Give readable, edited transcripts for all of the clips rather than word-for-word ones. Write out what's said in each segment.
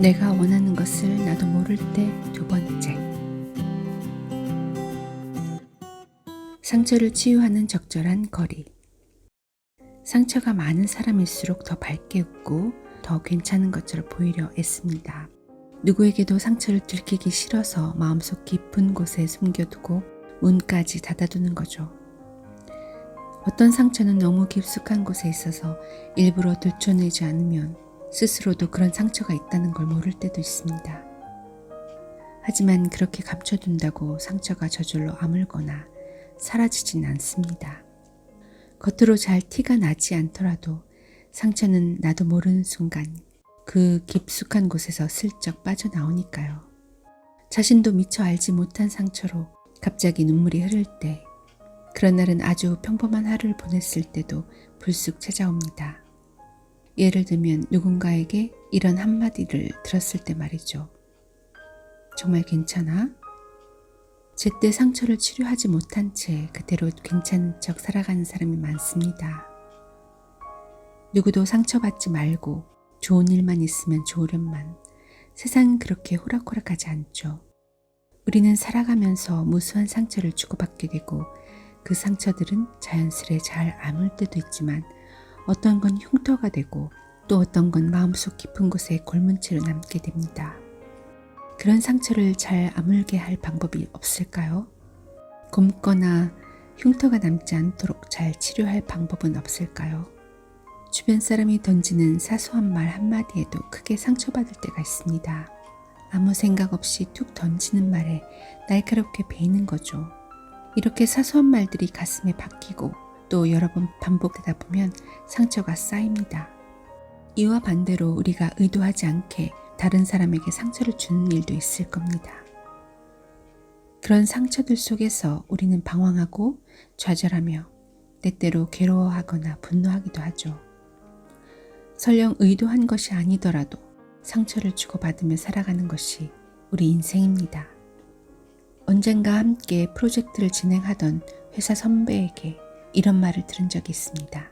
내가 원하는 것을 나도 모를 때 두 번째. 상처를 치유하는 적절한 거리. 상처가 많은 사람일수록 더 밝게 웃고 더 괜찮은 것처럼 보이려 애씁니다. 누구에게도 상처를 들키기 싫어서 마음속 깊은 곳에 숨겨두고 문까지 닫아두는 거죠. 어떤 상처는 너무 깊숙한 곳에 있어서 일부러 들춰내지 않으면 스스로도 그런 상처가 있다는 걸 모를 때도 있습니다. 하지만 그렇게 감춰둔다고 상처가 저절로 아물거나 사라지진 않습니다. 겉으로 잘 티가 나지 않더라도 상처는 나도 모르는 순간 그 깊숙한 곳에서 슬쩍 빠져나오니까요. 자신도 미처 알지 못한 상처로 갑자기 눈물이 흐를 때, 그런 날은 아주 평범한 하루를 보냈을 때도 불쑥 찾아옵니다. 예를 들면 누군가에게 이런 한마디를 들었을 때 말이죠. 정말 괜찮아? 제때 상처를 치료하지 못한 채 그대로 괜찮은 척 살아가는 사람이 많습니다. 누구도 상처받지 말고 좋은 일만 있으면 좋으련만 세상은 그렇게 호락호락하지 않죠. 우리는 살아가면서 무수한 상처를 주고받게 되고 그 상처들은 자연스레 잘 아물 때도 있지만 어떤 건 흉터가 되고 또 어떤 건 마음속 깊은 곳에 골문 채로 남게 됩니다. 그런 상처를 잘 아물게 할 방법이 없을까요? 곪거나 흉터가 남지 않도록 잘 치료할 방법은 없을까요? 주변 사람이 던지는 사소한 말 한마디에도 크게 상처받을 때가 있습니다. 아무 생각 없이 툭 던지는 말에 날카롭게 베이는 거죠. 이렇게 사소한 말들이 가슴에 박히고 또 여러 번 반복되다 보면 상처가 쌓입니다. 이와 반대로 우리가 의도하지 않게 다른 사람에게 상처를 주는 일도 있을 겁니다. 그런 상처들 속에서 우리는 방황하고 좌절하며 때때로 괴로워하거나 분노하기도 하죠. 설령 의도한 것이 아니더라도 상처를 주고받으며 살아가는 것이 우리 인생입니다. 언젠가 함께 프로젝트를 진행하던 회사 선배에게 이런 말을 들은 적이 있습니다.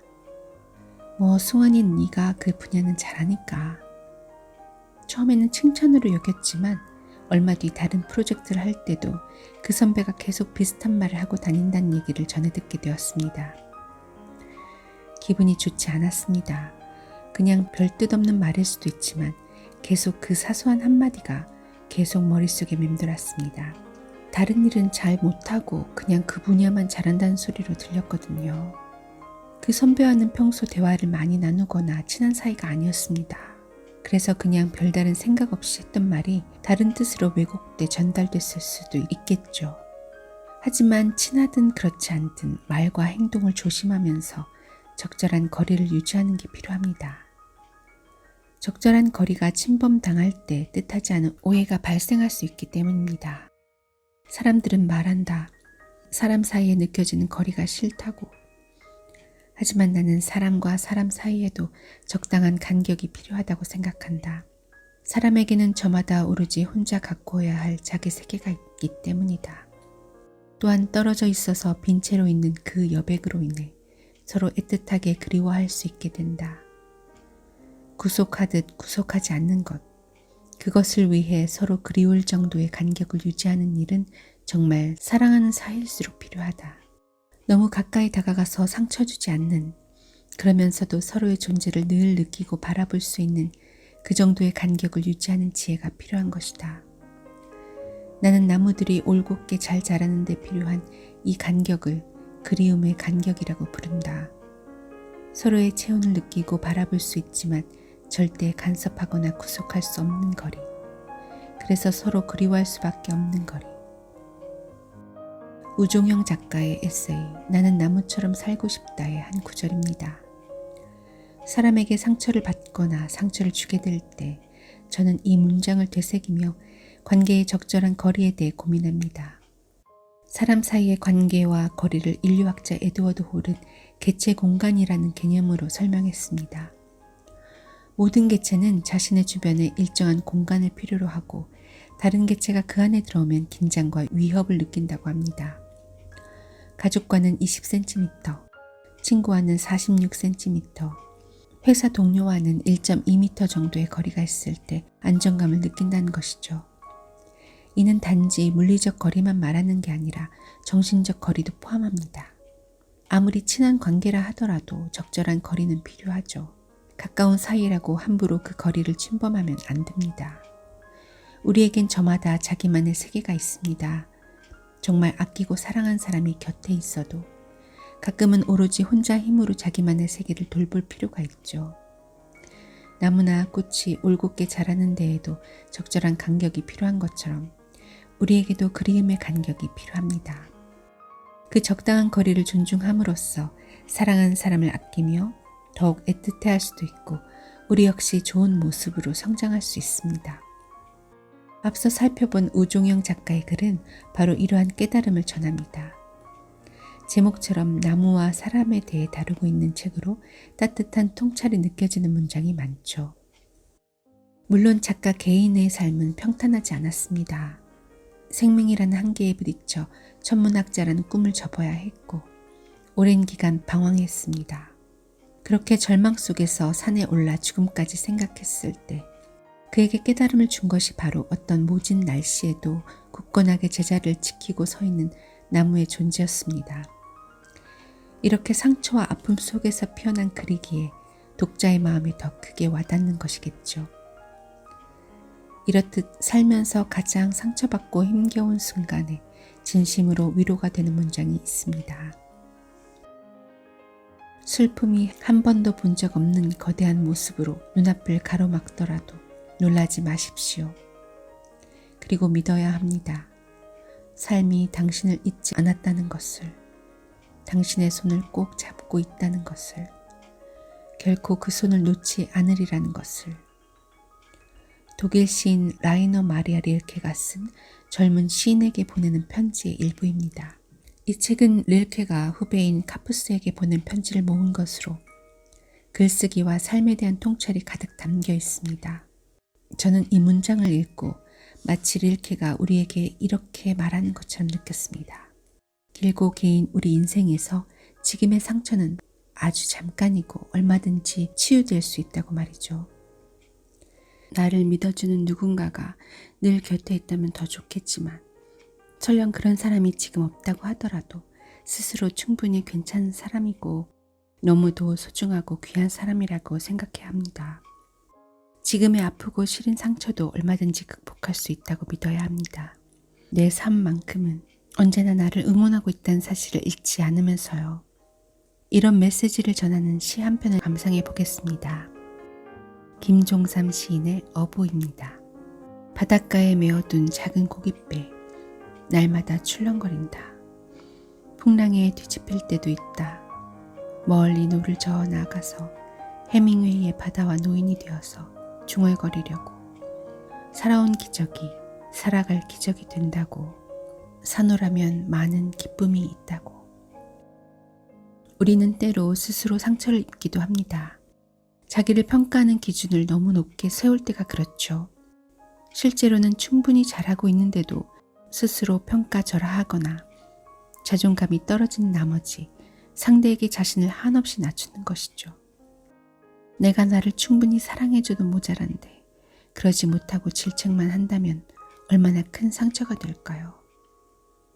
승환이 네가 그 분야는 잘하니까. 처음에는 칭찬으로 여겼지만 얼마 뒤 다른 프로젝트를 할 때도 그 선배가 계속 비슷한 말을 하고 다닌다는 얘기를 전해 듣게 되었습니다. 기분이 좋지 않았습니다. 그냥 별 뜻 없는 말일 수도 있지만 계속 그 사소한 한마디가 계속 머릿속에 맴돌았습니다. 다른 일은 잘 못하고 그냥 그 분야만 잘한다는 소리로 들렸거든요. 그 선배와는 평소 대화를 많이 나누거나 친한 사이가 아니었습니다. 그래서 그냥 별다른 생각 없이 했던 말이 다른 뜻으로 왜곡돼 전달됐을 수도 있겠죠. 하지만 친하든 그렇지 않든 말과 행동을 조심하면서 적절한 거리를 유지하는 게 필요합니다. 적절한 거리가 침범당할 때 뜻하지 않은 오해가 발생할 수 있기 때문입니다. 사람들은 말한다. 사람 사이에 느껴지는 거리가 싫다고. 하지만 나는 사람과 사람 사이에도 적당한 간격이 필요하다고 생각한다. 사람에게는 저마다 오로지 혼자 가꾸어야 할 자기 세계가 있기 때문이다. 또한 떨어져 있어서 빈 채로 있는 그 여백으로 인해 서로 애틋하게 그리워할 수 있게 된다. 구속하듯 구속하지 않는 것, 그것을 위해 서로 그리울 정도의 간격을 유지하는 일은 정말 사랑하는 사이일수록 필요하다. 너무 가까이 다가가서 상처 주지 않는, 그러면서도 서로의 존재를 늘 느끼고 바라볼 수 있는 그 정도의 간격을 유지하는 지혜가 필요한 것이다. 나는 나무들이 올곧게 잘 자라는 데 필요한 이 간격을 그리움의 간격이라고 부른다. 서로의 체온을 느끼고 바라볼 수 있지만 절대 간섭하거나 구속할 수 없는 거리. 그래서 서로 그리워할 수밖에 없는 거리. 우종영 작가의 에세이 나는 나무처럼 살고 싶다의 한 구절입니다. 사람에게 상처를 받거나 상처를 주게 될 때 저는 이 문장을 되새기며 관계의 적절한 거리에 대해 고민합니다. 사람 사이의 관계와 거리를 인류학자 에드워드 홀은 개체 공간이라는 개념으로 설명했습니다. 모든 개체는 자신의 주변에 일정한 공간을 필요로 하고 다른 개체가 그 안에 들어오면 긴장과 위협을 느낀다고 합니다. 가족과는 20cm, 친구와는 46cm, 회사 동료와는 1.2m 정도의 거리가 있을 때 안정감을 느낀다는 것이죠. 이는 단지 물리적 거리만 말하는 게 아니라 정신적 거리도 포함합니다. 아무리 친한 관계라 하더라도 적절한 거리는 필요하죠. 가까운 사이라고 함부로 그 거리를 침범하면 안 됩니다. 우리에겐 저마다 자기만의 세계가 있습니다. 정말 아끼고 사랑한 사람이 곁에 있어도 가끔은 오로지 혼자 힘으로 자기만의 세계를 돌볼 필요가 있죠. 나무나 꽃이 올곧게 자라는 데에도 적절한 간격이 필요한 것처럼 우리에게도 그리움의 간격이 필요합니다. 그 적당한 거리를 존중함으로써 사랑하는 사람을 아끼며 더욱 애틋해할 수도 있고 우리 역시 좋은 모습으로 성장할 수 있습니다. 앞서 살펴본 우종영 작가의 글은 바로 이러한 깨달음을 전합니다. 제목처럼 나무와 사람에 대해 다루고 있는 책으로 따뜻한 통찰이 느껴지는 문장이 많죠. 물론 작가 개인의 삶은 평탄하지 않았습니다. 생명이라는 한계에 부딪혀 천문학자라는 꿈을 접어야 했고 오랜 기간 방황했습니다. 그렇게 절망 속에서 산에 올라 죽음까지 생각했을 때 그에게 깨달음을 준 것이 바로 어떤 모진 날씨에도 굳건하게 제자리를 지키고 서 있는 나무의 존재였습니다. 이렇게 상처와 아픔 속에서 피어난 글이기에 독자의 마음에 더 크게 와닿는 것이겠죠. 이렇듯 살면서 가장 상처받고 힘겨운 순간에 진심으로 위로가 되는 문장이 있습니다. 슬픔이 한 번도 본 적 없는 거대한 모습으로 눈앞을 가로막더라도 놀라지 마십시오. 그리고 믿어야 합니다. 삶이 당신을 잊지 않았다는 것을, 당신의 손을 꼭 잡고 있다는 것을, 결코 그 손을 놓지 않으리라는 것을. 독일 시인 라이너 마리아 릴케가 쓴 젊은 시인에게 보내는 편지의 일부입니다. 이 책은 릴케가 후배인 카푸스에게 보낸 편지를 모은 것으로 글쓰기와 삶에 대한 통찰이 가득 담겨 있습니다. 저는 이 문장을 읽고 마치 릴케가 우리에게 이렇게 말하는 것처럼 느꼈습니다. 길고 긴 우리 인생에서 지금의 상처는 아주 잠깐이고 얼마든지 치유될 수 있다고 말이죠. 나를 믿어주는 누군가가 늘 곁에 있다면 더 좋겠지만 설령 그런 사람이 지금 없다고 하더라도 스스로 충분히 괜찮은 사람이고 너무도 소중하고 귀한 사람이라고 생각해야 합니다. 지금의 아프고 시린 상처도 얼마든지 극복할 수 있다고 믿어야 합니다. 내 삶만큼은 언제나 나를 응원하고 있다는 사실을 잊지 않으면서요. 이런 메시지를 전하는 시 한 편을 감상해 보겠습니다. 김종삼 시인의 어부입니다. 바닷가에 메어둔 작은 고깃배, 날마다 출렁거린다. 풍랑에 뒤집힐 때도 있다. 멀리 노를 저어 나가서 해밍웨이의 바다와 노인이 되어서 중얼거리려고. 살아온 기적이 살아갈 기적이 된다고. 사노라면 많은 기쁨이 있다고. 우리는 때로 스스로 상처를 입기도 합니다. 자기를 평가하는 기준을 너무 높게 세울 때가 그렇죠. 실제로는 충분히 잘하고 있는데도 스스로 평가절하하거나 자존감이 떨어진 나머지 상대에게 자신을 한없이 낮추는 것이죠. 내가 나를 충분히 사랑해줘도 모자란데 그러지 못하고 질책만 한다면 얼마나 큰 상처가 될까요?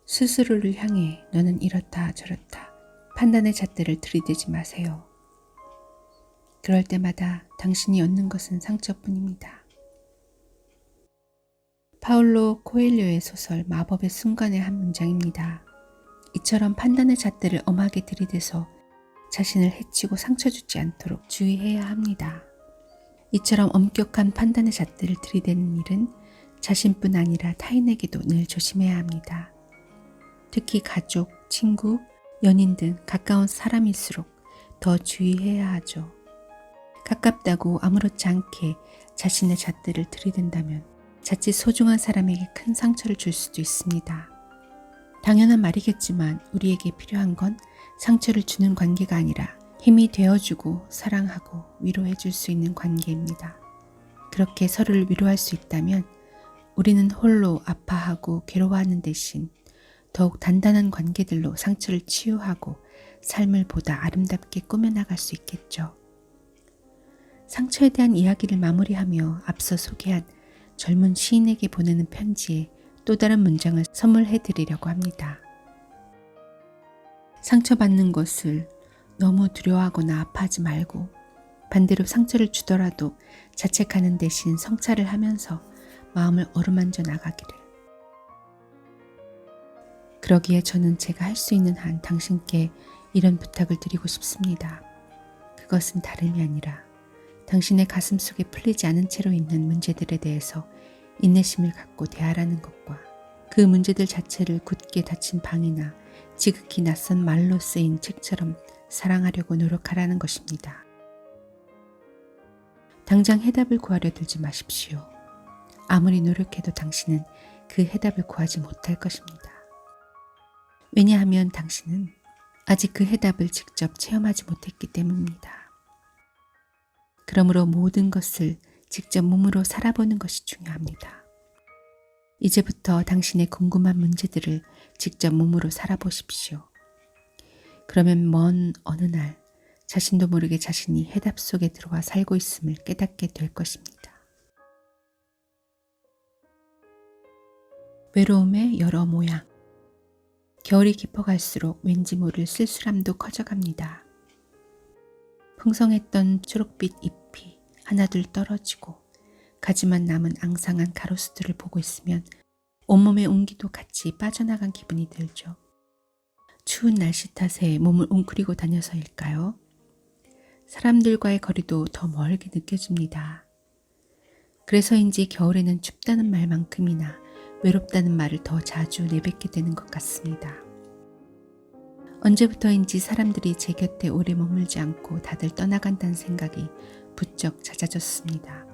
스스로를 향해 너는 이렇다 저렇다 판단의 잣대를 들이대지 마세요. 그럴 때마다 당신이 얻는 것은 상처뿐입니다. 파울로 코엘료의 소설 마법의 순간의 한 문장입니다. 이처럼 판단의 잣대를 엄하게 들이대서 자신을 해치고 상처 주지 않도록 주의해야 합니다. 이처럼 엄격한 판단의 잣대를 들이대는 일은 자신뿐 아니라 타인에게도 늘 조심해야 합니다. 특히 가족, 친구, 연인 등 가까운 사람일수록 더 주의해야 하죠. 가깝다고 아무렇지 않게 자신의 잣대를 들이댄다면 자칫 소중한 사람에게 큰 상처를 줄 수도 있습니다. 당연한 말이겠지만 우리에게 필요한 건 상처를 주는 관계가 아니라 힘이 되어주고 사랑하고 위로해줄 수 있는 관계입니다. 그렇게 서로를 위로할 수 있다면 우리는 홀로 아파하고 괴로워하는 대신 더욱 단단한 관계들로 상처를 치유하고 삶을 보다 아름답게 꾸며나갈 수 있겠죠. 상처에 대한 이야기를 마무리하며 앞서 소개한 젊은 시인에게 보내는 편지에 또 다른 문장을 선물해 드리려고 합니다. 상처받는 것을 너무 두려워하거나 아파하지 말고 반대로 상처를 주더라도 자책하는 대신 성찰을 하면서 마음을 어루만져 나가기를. 그러기에 저는 제가 할 수 있는 한 당신께 이런 부탁을 드리고 싶습니다. 그것은 다름이 아니라 당신의 가슴 속에 풀리지 않은 채로 있는 문제들에 대해서 인내심을 갖고 대하라는 것과 그 문제들 자체를 굳게 닫힌 방이나 지극히 낯선 말로 쓰인 책처럼 사랑하려고 노력하라는 것입니다. 당장 해답을 구하려 들지 마십시오. 아무리 노력해도 당신은 그 해답을 구하지 못할 것입니다. 왜냐하면 당신은 아직 그 해답을 직접 체험하지 못했기 때문입니다. 그러므로 모든 것을 직접 몸으로 살아보는 것이 중요합니다. 이제부터 당신의 궁금한 문제들을 직접 몸으로 살아보십시오. 그러면 먼 어느 날 자신도 모르게 자신이 해답 속에 들어와 살고 있음을 깨닫게 될 것입니다. 외로움의 여러 모양. 겨울이 깊어갈수록 왠지 모를 쓸쓸함도 커져갑니다. 풍성했던 초록빛 잎이 하나둘 떨어지고 가지만 남은 앙상한 가로수들을 보고 있으면 온몸의 온기도 같이 빠져나간 기분이 들죠. 추운 날씨 탓에 몸을 웅크리고 다녀서일까요? 사람들과의 거리도 더 멀게 느껴집니다. 그래서인지 겨울에는 춥다는 말만큼이나 외롭다는 말을 더 자주 내뱉게 되는 것 같습니다. 언제부터인지 사람들이 제 곁에 오래 머물지 않고 다들 떠나간다는 생각이 부쩍 잦아졌습니다.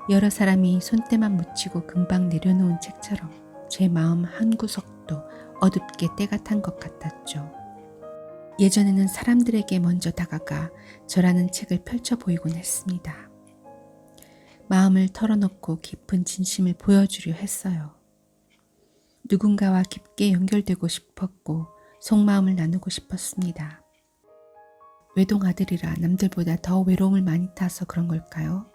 여러 사람이 손때만 묻히고 금방 내려놓은 책처럼 제 마음 한구석도 어둡게 때가 탄 것 같았죠. 예전에는 사람들에게 먼저 다가가 저라는 책을 펼쳐 보이곤 했습니다. 마음을 털어놓고 깊은 진심을 보여주려 했어요. 누군가와 깊게 연결되고 싶었고 속마음을 나누고 싶었습니다. 외동아들이라 남들보다 더 외로움을 많이 타서 그런 걸까요?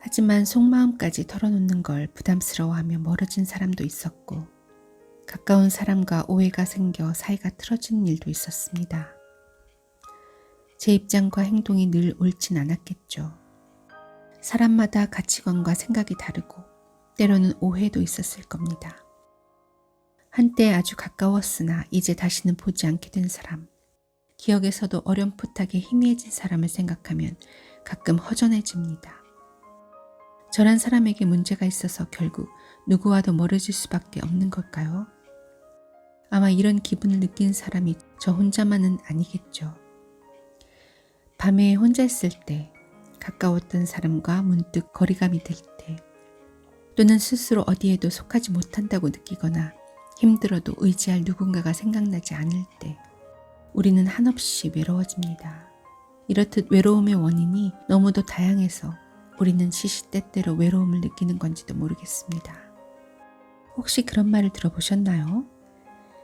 하지만 속마음까지 털어놓는 걸 부담스러워하며 멀어진 사람도 있었고 가까운 사람과 오해가 생겨 사이가 틀어지는 일도 있었습니다. 제 입장과 행동이 늘 옳진 않았겠죠. 사람마다 가치관과 생각이 다르고 때로는 오해도 있었을 겁니다. 한때 아주 가까웠으나 이제 다시는 보지 않게 된 사람, 기억에서도 어렴풋하게 희미해진 사람을 생각하면 가끔 허전해집니다. 저란 사람에게 문제가 있어서 결국 누구와도 멀어질 수밖에 없는 걸까요? 아마 이런 기분을 느낀 사람이 저 혼자만은 아니겠죠. 밤에 혼자 있을 때, 가까웠던 사람과 문득 거리감이 들 때, 또는 스스로 어디에도 속하지 못한다고 느끼거나 힘들어도 의지할 누군가가 생각나지 않을 때 우리는 한없이 외로워집니다. 이렇듯 외로움의 원인이 너무도 다양해서 우리는 시시때때로 외로움을 느끼는 건지도 모르겠습니다. 혹시 그런 말을 들어보셨나요?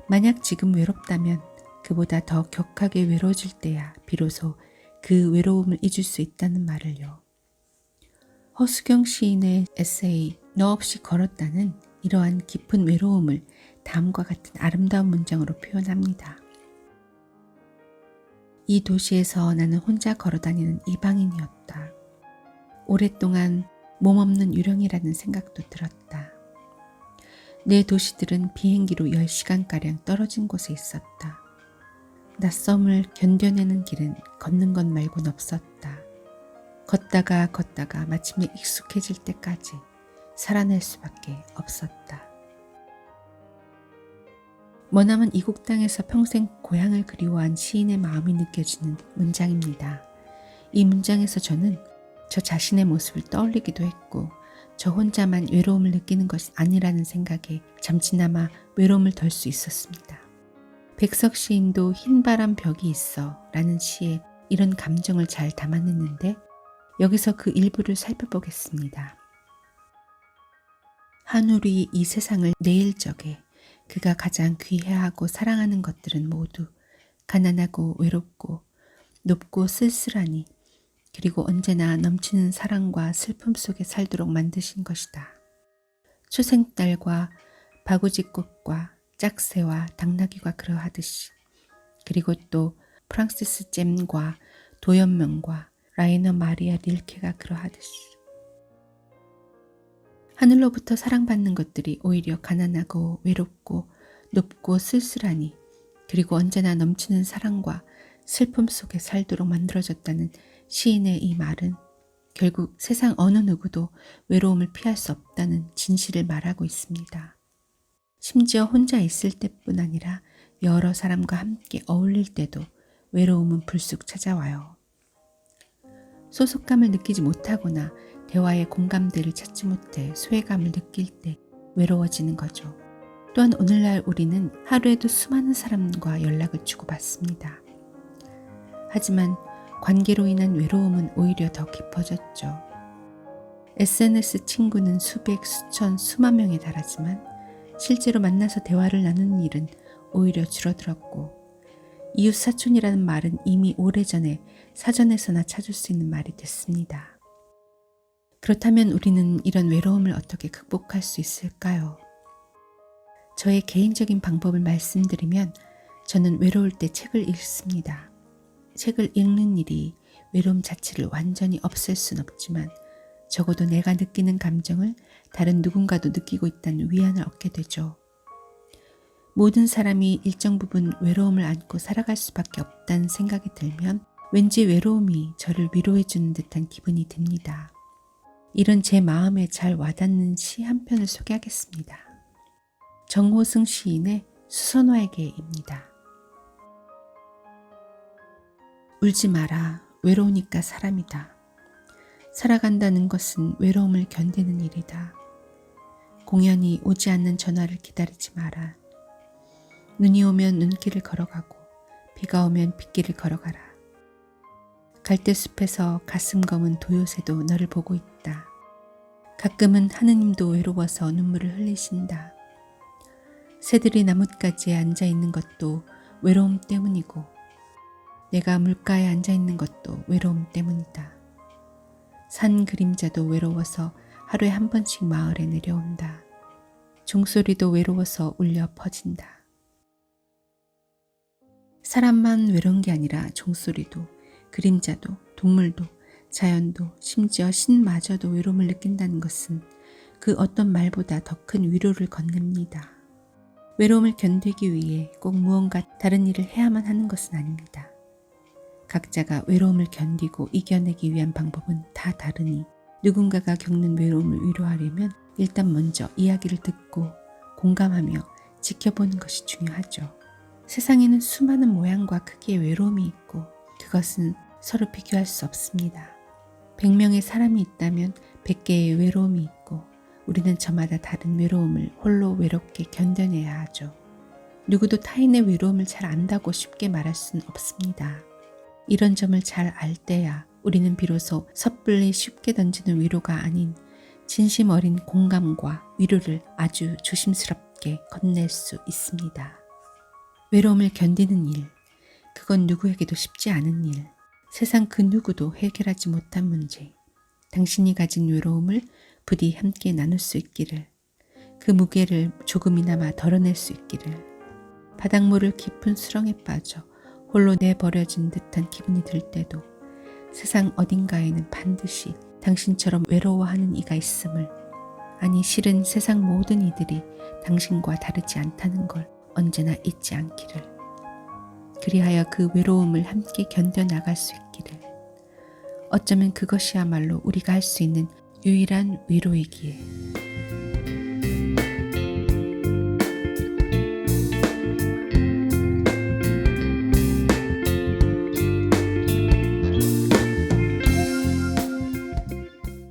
만약 지금 외롭다면 그보다 더 격하게 외로워질 때야 비로소 그 외로움을 잊을 수 있다는 말을요. 허수경 시인의 에세이 너 없이 걸었다는 이러한 깊은 외로움을 다음과 같은 아름다운 문장으로 표현합니다. 이 도시에서 나는 혼자 걸어다니는 이방인이었다. 오랫동안 몸없는 유령이라는 생각도 들었다. 내 도시들은 비행기로 10시간가량 떨어진 곳에 있었다. 낯섦을 견뎌내는 길은 걷는 것 말곤 없었다. 걷다가 마침내 익숙해질 때까지 살아낼 수밖에 없었다. 머나먼 이국 땅에서 평생 고향을 그리워한 시인의 마음이 느껴지는 문장입니다. 이 문장에서 저는 저 자신의 모습을 떠올리기도 했고 저 혼자만 외로움을 느끼는 것이 아니라는 생각에 잠시나마 외로움을 덜 수 있었습니다. 백석 시인도 흰바람 벽이 있어 라는 시에 이런 감정을 잘 담아냈는데 여기서 그 일부를 살펴보겠습니다. 하늘이 이 세상을 내일 적에 그가 가장 귀해하고 사랑하는 것들은 모두 가난하고 외롭고 높고 쓸쓸하니 그리고 언제나 넘치는 사랑과 슬픔 속에 살도록 만드신 것이다. 초생달과 바구지꽃과 짝새와 당나귀가 그러하듯이, 그리고 또 프랑시스 잼과 도연명과 라이너 마리아 릴케가 그러하듯이, 하늘로부터 사랑받는 것들이 오히려 가난하고 외롭고 높고 쓸쓸하니, 그리고 언제나 넘치는 사랑과 슬픔 속에 살도록 만들어졌다는 시인의 이 말은 결국 세상 어느 누구도 외로움을 피할 수 없다는 진실을 말하고 있습니다. 심지어 혼자 있을 때뿐 아니라 여러 사람과 함께 어울릴 때도 외로움은 불쑥 찾아와요. 소속감을 느끼지 못하거나 대화의 공감대를 찾지 못해 소외감을 느낄 때 외로워지는 거죠. 또한 오늘날 우리는 하루에도 수많은 사람과 연락을 주고받습니다. 하지만 관계로 인한 외로움은 오히려 더 깊어졌죠. SNS 친구는 수백, 수천, 수만 명에 달하지만 실제로 만나서 대화를 나누는 일은 오히려 줄어들었고, 이웃 사촌이라는 말은 이미 오래전에 사전에서나 찾을 수 있는 말이 됐습니다. 그렇다면 우리는 이런 외로움을 어떻게 극복할 수 있을까요? 저의 개인적인 방법을 말씀드리면, 저는 외로울 때 책을 읽습니다. 책을 읽는 일이 외로움 자체를 완전히 없앨 순 없지만 적어도 내가 느끼는 감정을 다른 누군가도 느끼고 있다는 위안을 얻게 되죠. 모든 사람이 일정 부분 외로움을 안고 살아갈 수밖에 없다는 생각이 들면 왠지 외로움이 저를 위로해 주는 듯한 기분이 듭니다. 이런 제 마음에 잘 와닿는 시 한 편을 소개하겠습니다. 정호승 시인의 수선화에게입니다. 울지 마라. 외로우니까 사람이다. 살아간다는 것은 외로움을 견디는 일이다. 공연히 오지 않는 전화를 기다리지 마라. 눈이 오면 눈길을 걸어가고 비가 오면 빗길을 걸어가라. 갈대숲에서 가슴 검은 도요새도 너를 보고 있다. 가끔은 하느님도 외로워서 눈물을 흘리신다. 새들이 나뭇가지에 앉아있는 것도 외로움 때문이고 내가 물가에 앉아있는 것도 외로움 때문이다. 산 그림자도 외로워서 하루에 한 번씩 마을에 내려온다. 종소리도 외로워서 울려 퍼진다. 사람만 외로운 게 아니라 종소리도, 그림자도, 동물도, 자연도, 심지어 신마저도 외로움을 느낀다는 것은 그 어떤 말보다 더 큰 위로를 건넵니다. 외로움을 견디기 위해 꼭 무언가 다른 일을 해야만 하는 것은 아닙니다. 각자가 외로움을 견디고 이겨내기 위한 방법은 다 다르니 누군가가 겪는 외로움을 위로하려면 일단 먼저 이야기를 듣고 공감하며 지켜보는 것이 중요하죠. 세상에는 수많은 모양과 크기의 외로움이 있고 그것은 서로 비교할 수 없습니다. 100명의 사람이 있다면 100개의 외로움이 있고 우리는 저마다 다른 외로움을 홀로 외롭게 견뎌내야 하죠. 누구도 타인의 외로움을 잘 안다고 쉽게 말할 수는 없습니다. 이런 점을 잘 알 때야 우리는 비로소 섣불리 쉽게 던지는 위로가 아닌 진심 어린 공감과 위로를 아주 조심스럽게 건넬 수 있습니다. 외로움을 견디는 일, 그건 누구에게도 쉽지 않은 일, 세상 그 누구도 해결하지 못한 문제. 당신이 가진 외로움을 부디 함께 나눌 수 있기를, 그 무게를 조금이나마 덜어낼 수 있기를, 바닷물을 깊은 수렁에 빠져 홀로 내버려진 듯한 기분이 들 때도 세상 어딘가에는 반드시 당신처럼 외로워하는 이가 있음을, 아니 실은 세상 모든 이들이 당신과 다르지 않다는 걸 언제나 잊지 않기를, 그리하여 그 외로움을 함께 견뎌나갈 수 있기를. 어쩌면 그것이야말로 우리가 할 수 있는 유일한 위로이기에.